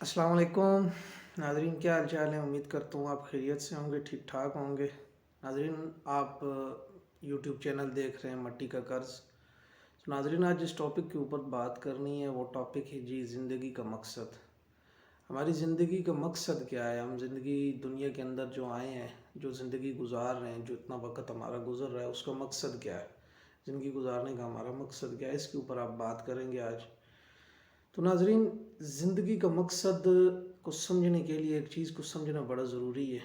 अस्सलाम वालेकुम नाजरीन, क्या हाल चाल है। उम्मीद करता हूँ आप खैरियत से होंगे, ठीक ठाक होंगे। नाजरीन, आप यूट्यूब चैनल देख रहे हैं मट्टी का कर्ज। तो नाजरीन, आज जिस टॉपिक के ऊपर बात करनी है वो टॉपिक है जी ज़िंदगी का मकसद। हमारी ज़िंदगी का मकसद क्या है। हम ज़िंदगी दुनिया के अंदर जो आए हैं, जो ज़िंदगी गुजार रहे हैं, जो इतना वक्त हमारा गुजर रहा है, उसका मकसद क्या है। ज़िंदगी गुजारने का हमारा मकसद क्या है, इसके ऊपर आप बात करेंगे आज। तो नाजरीन, ज़िंदगी का मकसद को समझने के लिए एक चीज़ को समझना बड़ा ज़रूरी है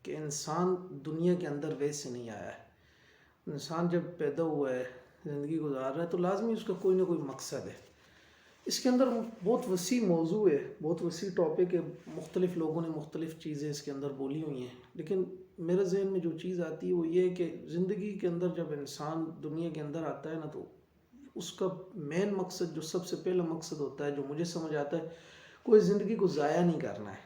कि इंसान दुनिया के अंदर वैसे नहीं आया है। इंसान जब पैदा हुआ है, ज़िंदगी गुजार रहा है, तो लाजमी उसका कोई ना कोई मकसद है। इसके अंदर बहुत वसी मौजू है, बहुत वसी टॉपिक है। मुख्तलिफ़ लोगों ने मुख्तलिफ़ चीज़ें इसके अंदर बोली हुई हैं, लेकिन मेरे जहन में जो चीज़ आती है वो ये है कि ज़िंदगी के अंदर जब इंसान दुनिया के अंदर आता है ना, तो उसका मेन मकसद, जो सबसे पहला मकसद होता है, जो मुझे समझ आता है, कोई ज़िंदगी को ज़ाया नहीं करना है।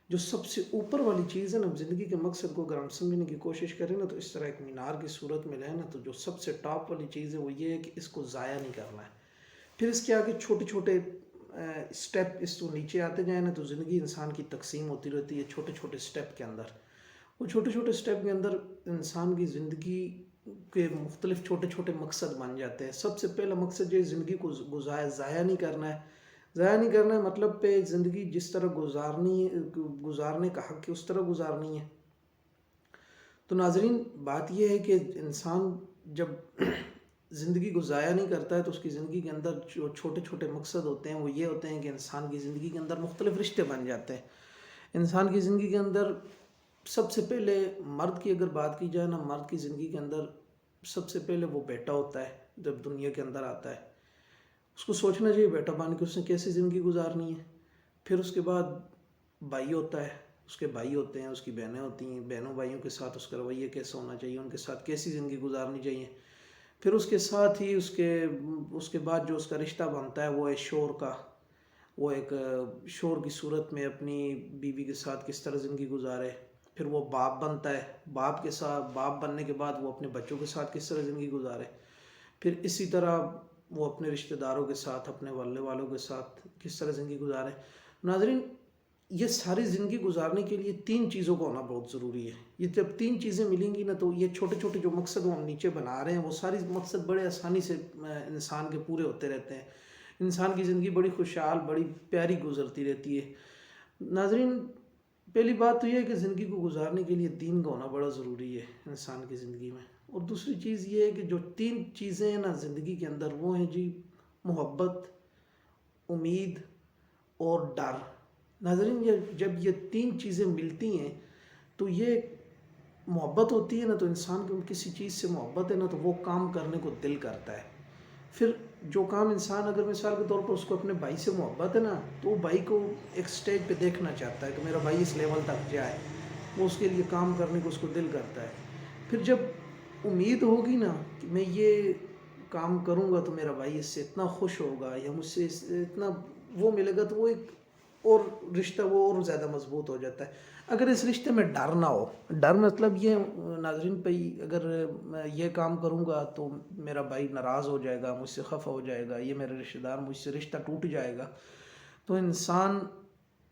जो सबसे ऊपर वाली चीज़ है ना, ज़िंदगी के मकसद को अगर हम समझने की कोशिश करें ना, तो इस तरह एक मीनार की सूरत में है ना, तो जो सबसे टॉप वाली चीज़ है वो ये है कि इसको ज़ाया नहीं करना है। फिर इसके आगे छोटे छोटे स्टेप इसको नीचे आते जाए ना, तो ज़िंदगी इंसान की तकसीम होती रहती है छोटे छोटे स्टेप के अंदर। वो छोटे छोटे स्टेप के अंदर इंसान की ज़िंदगी के मुख्तलिफ छोटे छोटे मकसद बन जाते हैं। सबसे पहला मकसद जो है, ज़िंदगी को ज़ाया नहीं करना है। ज़ाया नहीं करना है मतलब पे ज़िंदगी जिस तरह गुजारनी है, गुजारने का हक़ है, उस तरह गुजारनी है। तो नाजरीन, बात यह है कि इंसान जब ज़िंदगी को ज़ाया नहीं करता है, तो उसकी ज़िंदगी के अंदर जो छोटे छोटे मकसद होते हैं वो ये होते हैं कि इंसान की ज़िंदगी के अंदर मुख्तलिफ़ रिश्ते बन जाते हैं। इंसान की ज़िंदगी के अंदर सबसे पहले मर्द की अगर बात की जाए ना, मर्द की ज़िंदगी के अंदर सबसे पहले वो बेटा होता है। जब दुनिया के अंदर आता है, उसको सोचना चाहिए बेटा बन के उसने कैसी ज़िंदगी गुजारनी है। फिर उसके बाद भाई होता है, उसके भाई होते हैं, उसकी बहनें होती हैं, बहनों भाइयों के साथ उसका रवैया कैसा होना चाहिए, उनके साथ कैसी ज़िंदगी गुजारनी चाहिए। फिर उसके साथ ही उसके उसके बाद जो उसका रिश्ता बनता है वो है शोर का। वो एक शोर की सूरत में अपनी बीवी के साथ किस तरह ज़िंदगी गुजारे। फिर वो बाप बनता है, बाप के साथ, बाप बनने के बाद वो अपने बच्चों के साथ किस तरह ज़िंदगी गुजारे। फिर इसी तरह वो अपने रिश्तेदारों के साथ, अपने वाले वालों के साथ किस तरह ज़िंदगी गुजारे। नाजरीन, ये सारी ज़िंदगी गुजारने के लिए तीन चीज़ों का होना बहुत ज़रूरी है। ये जब तीन चीज़ें मिलेंगी ना, तो ये छोटे छोटे जो मकसद हम नीचे बना रहे हैं, वो सारी मकसद बड़े आसानी से इंसान के पूरे होते रहते हैं। इंसान की ज़िंदगी बड़ी खुशहाल, बड़ी प्यारी गुजरती रहती है। नाजरीन, पहली बात तो ये है कि ज़िंदगी को गुजारने के लिए दीन का होना बड़ा ज़रूरी है इंसान की ज़िंदगी में। और दूसरी चीज़ ये है कि जो तीन चीज़ें हैं ना ज़िंदगी के अंदर, वो हैं जी मोहब्बत, उम्मीद और डर। नाजरीन, ये जब ये तीन चीज़ें मिलती हैं तो ये मोहब्बत होती है ना, तो इंसान को किसी चीज़ से मोहब्बत है ना, तो वो काम करने को दिल करता है। फिर जो काम इंसान, अगर मिसाल के तौर पर उसको अपने भाई से मोहब्बत है ना, तो वो भाई को एक स्टेज पे देखना चाहता है कि मेरा भाई इस लेवल तक जाए। वो उसके लिए काम करने को उसको दिल करता है। फिर जब उम्मीद होगी ना कि मैं ये काम करूँगा तो मेरा भाई इससे इतना खुश होगा या मुझसे इतना वो मिलेगा, तो वो एक और रिश्ता वो और ज़्यादा मजबूत हो जाता है। अगर इस रिश्ते में डर ना हो, डर मतलब ये नाजरीन भाई, अगर मैं ये काम करूँगा तो मेरा भाई नाराज़ हो जाएगा, मुझसे खफा हो जाएगा, ये मेरे रिश्तेदार मुझसे रिश्ता टूट जाएगा, तो इंसान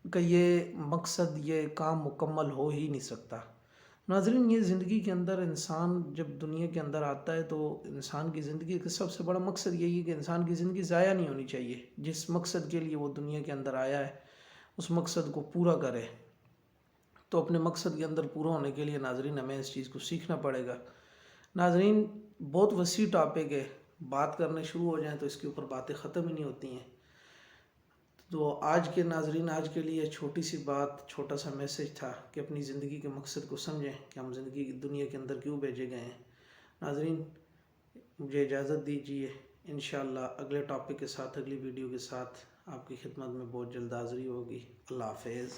का ये मकसद, ये काम मुकम्मल हो ही नहीं सकता। नाजरीन, ये ज़िंदगी के अंदर इंसान जब दुनिया के अंदर आता है, तो इंसान की ज़िंदगी का सबसे बड़ा मकसद यही है कि इंसान की ज़िंदगी ज़ाया नहीं होनी चाहिए। जिस मकसद के लिए वो दुनिया के अंदर आया है, उस मकसद को पूरा करे। तो अपने मकसद के अंदर पूरा होने के लिए नाजरीन हमें इस चीज़ को सीखना पड़ेगा। नाजरीन, बहुत वसी टॉपिक है, बात करने शुरू हो जाएं तो इसके ऊपर बातें ख़त्म ही नहीं होती हैं। तो आज के नाजरीन, आज के लिए छोटी सी बात, छोटा सा मैसेज था कि अपनी ज़िंदगी के मकसद को समझें कि हम ज़िंदगी की दुनिया के अंदर क्यों भेजे गए हैं। नाजरीन, मुझे इजाज़त दीजिए। इंशाअल्लाह अगले टॉपिक के साथ, अगली वीडियो के साथ आपकी खिदमत में बहुत जल्द हाज़िरी होगी। अल्लाह हाफ़िज़।